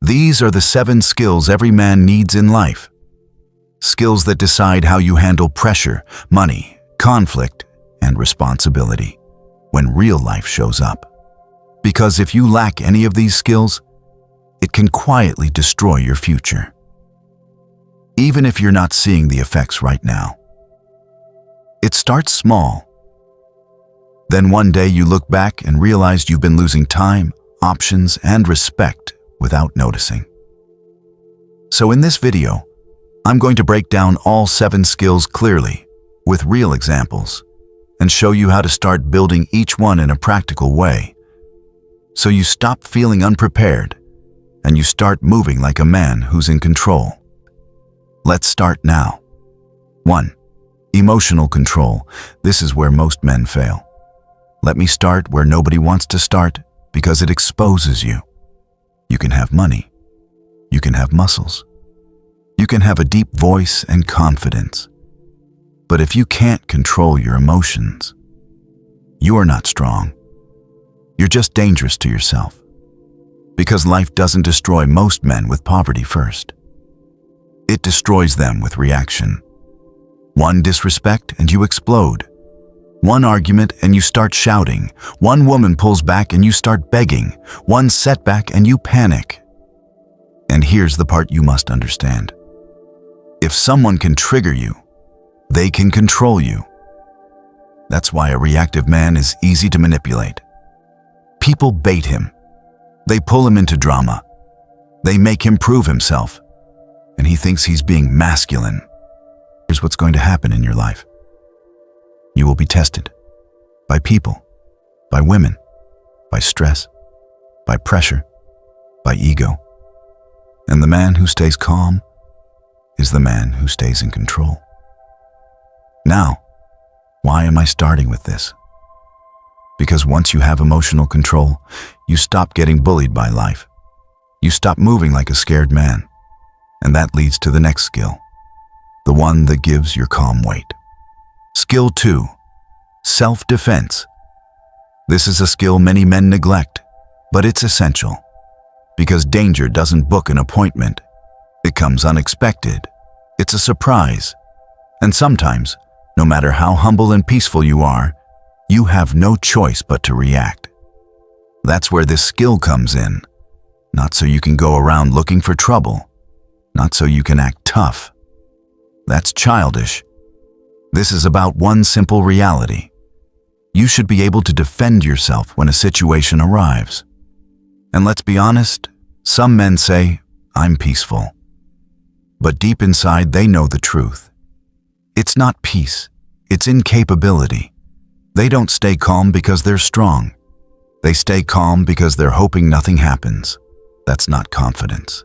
These are the 7 skills every man needs in life. Skills that decide how you handle pressure, money, conflict, and responsibility when real life shows up. Because if you lack any of these skills, it can quietly destroy your future, even if you're not seeing the effects right now. It starts small. Then one day you look back and realize you've been losing time, options, and respect without noticing. So in this video, I'm going to break down all 7 skills clearly, with real examples, and show you how to start building each one in a practical way, so you stop feeling unprepared and you start moving like a man who's in control. Let's start now. 1. Emotional control. This is where most men fail. Let me start where nobody wants to start, because it exposes you. You can have money. You can have muscles. You can have a deep voice and confidence. But if you can't control your emotions, you are not strong. You're just dangerous to yourself. Because life doesn't destroy most men with poverty first. It destroys them with reaction. One disrespect and you explode. One argument and you start shouting. One woman pulls back and you start begging. One setback and you panic. And here's the part you must understand. If someone can trigger you, they can control you. That's why a reactive man is easy to manipulate. People bait him. They pull him into drama. They make him prove himself. And he thinks he's being masculine. Here's what's going to happen in your life. You will be tested by people, by women, by stress, by pressure, by ego. And the man who stays calm is the man who stays in control. Now, why am I starting with this? Because once you have emotional control, you stop getting bullied by life. You stop moving like a scared man. And that leads to the next skill, the one that gives your calm weight. Skill 2, self-defense. This is a skill many men neglect, but it's essential. Because danger doesn't book an appointment. It comes unexpected. It's a surprise. And sometimes, no matter how humble and peaceful you are, you have no choice but to react. That's where this skill comes in. Not so you can go around looking for trouble. Not so you can act tough. That's childish. This is about one simple reality. You should be able to defend yourself when a situation arrives. And let's be honest, some men say, "I'm peaceful." But deep inside, they know the truth. It's not peace, it's incapability. They don't stay calm because they're strong. They stay calm because they're hoping nothing happens. That's not confidence.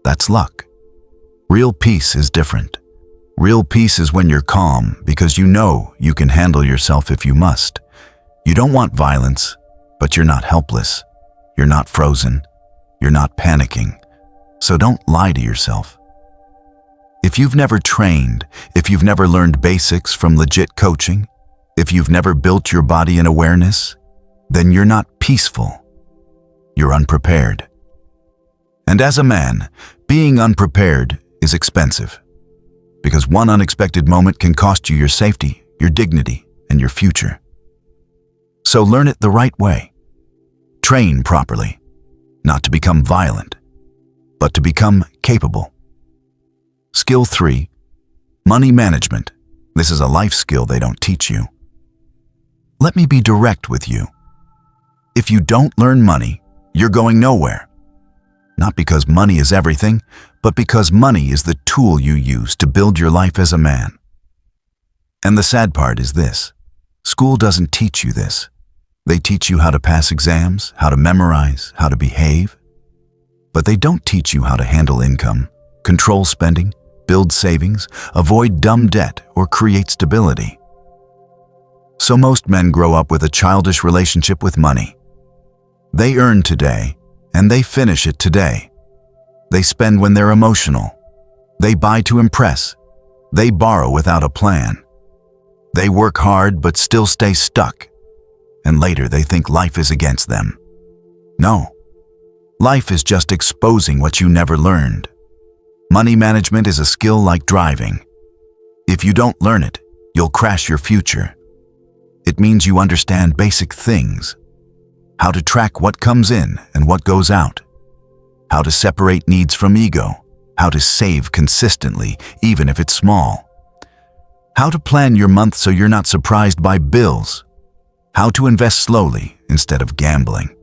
That's luck. Real peace is different. Real peace is when you're calm because you know you can handle yourself if you must. You don't want violence, but you're not helpless. You're not frozen. You're not panicking. So don't lie to yourself. If you've never trained, if you've never learned basics from legit coaching, if you've never built your body in awareness, then you're not peaceful. You're unprepared. And as a man, being unprepared is expensive. Because one unexpected moment can cost you your safety, your dignity, and your future. So learn it the right way. Train properly, not to become violent, but to become capable. Skill 3, money management. This is a life skill they don't teach you. Let me be direct with you. If you don't learn money, you're going nowhere. Not because money is everything, but because money is the tool you use to build your life as a man. And the sad part is this. School doesn't teach you this. They teach you how to pass exams, how to memorize, how to behave. But they don't teach you how to handle income, control spending, build savings, avoid dumb debt, or create stability. So most men grow up with a childish relationship with money. They earn today, and they finish it today. They spend when they're emotional. They buy to impress. They borrow without a plan. They work hard but still stay stuck. And later they think life is against them. No. Life is just exposing what you never learned. Money management is a skill like driving. If you don't learn it, you'll crash your future. It means you understand basic things. How to track what comes in and what goes out. How to separate needs from ego. How to save consistently, even if it's small. How to plan your month so you're not surprised by bills. How to invest slowly instead of gambling.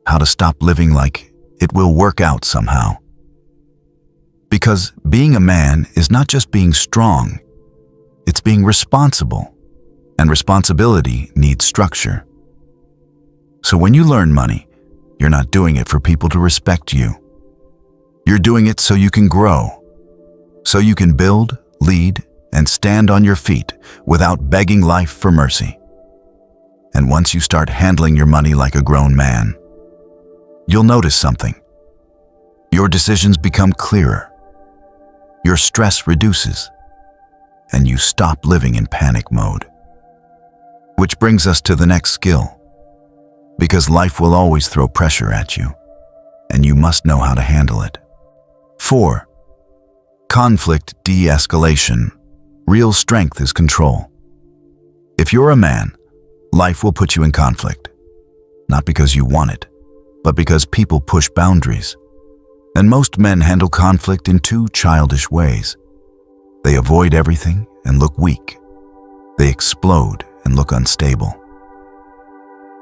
How to stop living like it will work out somehow. Because being a man is not just being strong, it's being responsible. And responsibility needs structure. So when you learn money, you're not doing it for people to respect you. You're doing it so you can grow, so you can build, lead, and stand on your feet without begging life for mercy. And once you start handling your money like a grown man, you'll notice something. Your decisions become clearer. Your stress reduces, and you stop living in panic mode. Which brings us to the next skill. Because life will always throw pressure at you, and you must know how to handle it. 4. Conflict de-escalation. Real strength is control. If you're a man, life will put you in conflict. Not because you want it, but because people push boundaries. And most men handle conflict in two childish ways. They avoid everything and look weak. They explode and look unstable.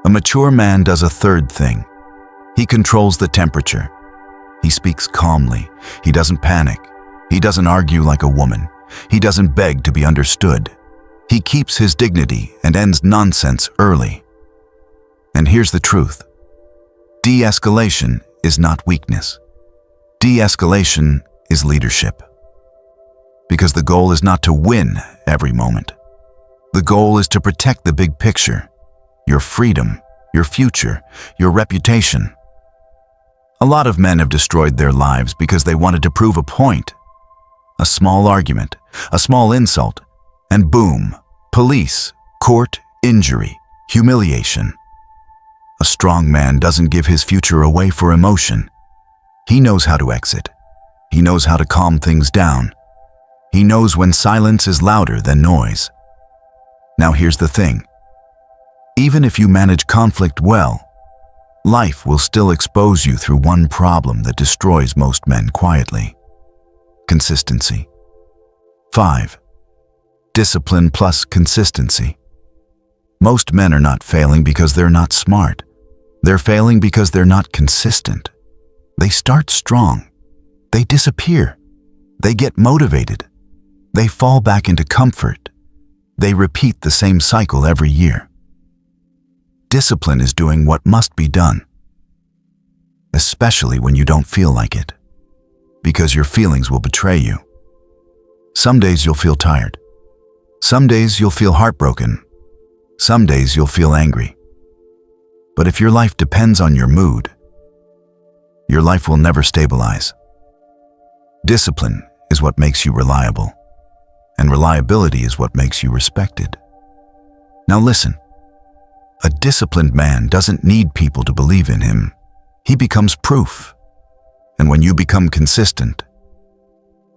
A mature man does a third thing. He controls the temperature. He speaks calmly. He doesn't panic. He doesn't argue like a woman. He doesn't beg to be understood. He keeps his dignity and ends nonsense early. And here's the truth. De-escalation is not weakness. De-escalation is leadership. Because the goal is not to win every moment. The goal is to protect the big picture, your freedom, your future, your reputation. A lot of men have destroyed their lives because they wanted to prove a point. A small argument, a small insult, and boom, police, court, injury, humiliation. A strong man doesn't give his future away for emotion. He knows how to exit. He knows how to calm things down. He knows when silence is louder than noise. Now here's the thing. Even if you manage conflict well, life will still expose you through one problem that destroys most men quietly. Consistency. 5. Discipline plus consistency. Most men are not failing because they're not smart. They're failing because they're not consistent. They start strong. They disappear. They get motivated. They fall back into comfort. They repeat the same cycle every year. Discipline is doing what must be done, especially when you don't feel like it, because your feelings will betray you. Some days you'll feel tired. Some days you'll feel heartbroken. Some days you'll feel angry. But if your life depends on your mood, your life will never stabilize. Discipline is what makes you reliable, and reliability is what makes you respected. Now listen, a disciplined man doesn't need people to believe in him. He becomes proof. And when you become consistent,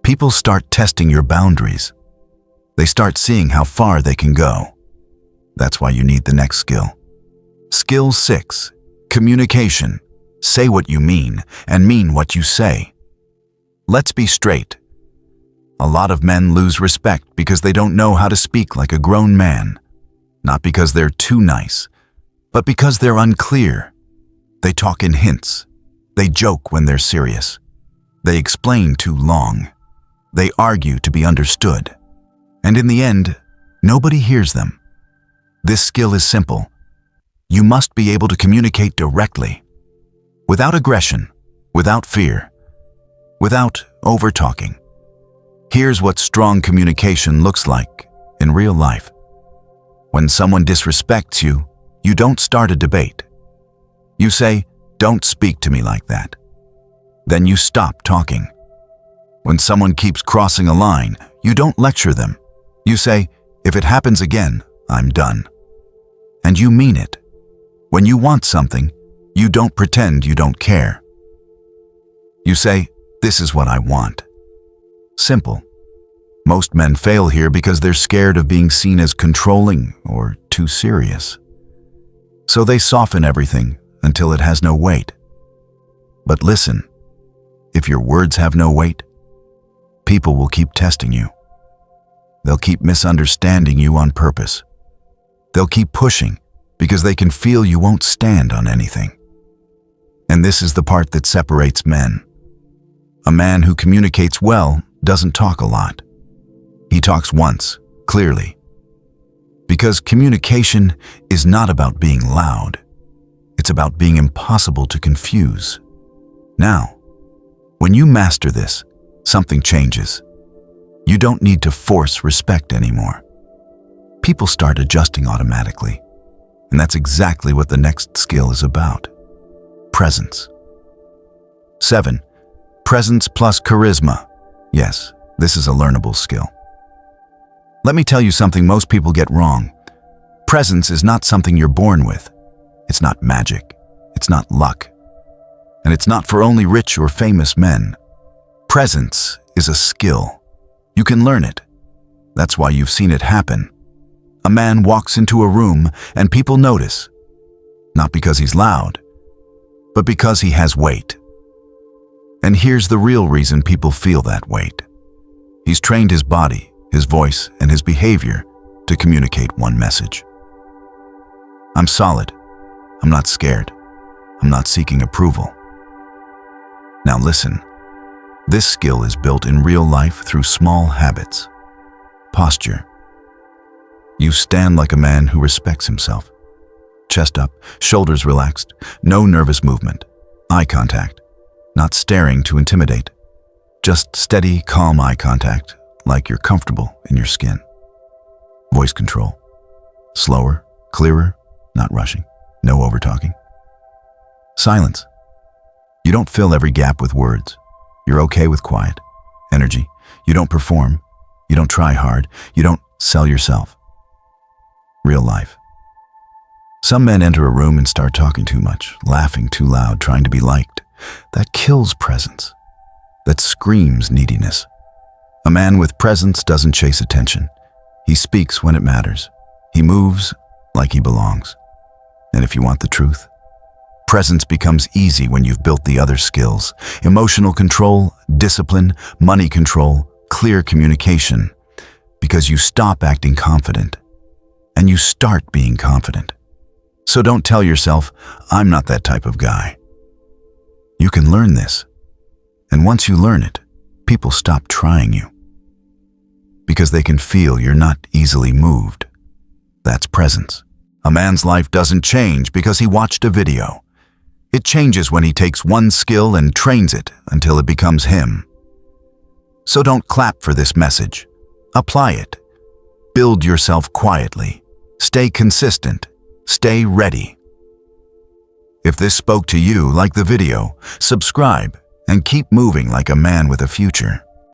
people start testing your boundaries. They start seeing how far they can go. That's why you need the next skill. Skill 6, communication. Say what you mean and mean what you say. Let's be straight. A lot of men lose respect because they don't know how to speak like a grown man. Not because they're too nice, but because they're unclear. They talk in hints. They joke when they're serious. They explain too long. They argue to be understood. And in the end, nobody hears them. This skill is simple. You must be able to communicate directly, without aggression, without fear, without over-talking. Here's what strong communication looks like in real life. When someone disrespects you, you don't start a debate. You say, "Don't speak to me like that." Then you stop talking. When someone keeps crossing a line, you don't lecture them. You say, "If it happens again, I'm done." And you mean it. When you want something, You don't pretend you don't care. You say, "This is what I want." Simple. Most men fail here because they're scared of being seen as controlling or too serious. So they soften everything until it has no weight. But listen, if your words have no weight, people will keep testing you. They'll keep misunderstanding you on purpose. They'll keep pushing because they can feel you won't stand on anything. And this is the part that separates men. A man who communicates well doesn't talk a lot. He talks once, clearly. Because communication is not about being loud. It's about being impossible to confuse. Now, when you master this, something changes. You don't need to force respect anymore. People start adjusting automatically, and that's exactly what the next skill is about. Presence. 7. Presence plus charisma. Yes, this is a learnable skill. Let me tell you something most people get wrong. Presence is not something you're born with. It's not magic. It's not luck. And it's not for only rich or famous men. Presence is a skill. You can learn it. That's why you've seen it happen. A man walks into a room and people notice. Not because he's loud, but because he has weight. And here's the real reason people feel that weight. He's trained his body, his voice, and his behavior to communicate one message. I'm solid. I'm not scared. I'm not seeking approval. Now listen, this skill is built in real life through small habits. Posture. You stand like a man who respects himself. Chest up, shoulders relaxed, no nervous movement. Eye contact, not staring to intimidate. Just steady, calm eye contact, like you're comfortable in your skin. Voice control. Slower, clearer, not rushing, no overtalking. Silence. You don't fill every gap with words. You're okay with quiet. Energy. You don't perform. You don't try hard. You don't sell yourself. Real life. Some men enter a room and start talking too much, laughing too loud, trying to be liked. That kills presence. That screams neediness. A man with presence doesn't chase attention. He speaks when it matters. He moves like he belongs. And if you want the truth, presence becomes easy when you've built the other skills: emotional control, discipline, money control, clear communication. Because you stop acting confident and you start being confident. So don't tell yourself, "I'm not that type of guy." You can learn this. And once you learn it, people stop trying you. Because they can feel you're not easily moved. That's presence. A man's life doesn't change because he watched a video. It changes when he takes one skill and trains it until it becomes him. So don't clap for this message. Apply it. Build yourself quietly. Stay consistent. Stay ready. If this spoke to you, like the video, subscribe and keep moving like a man with a future.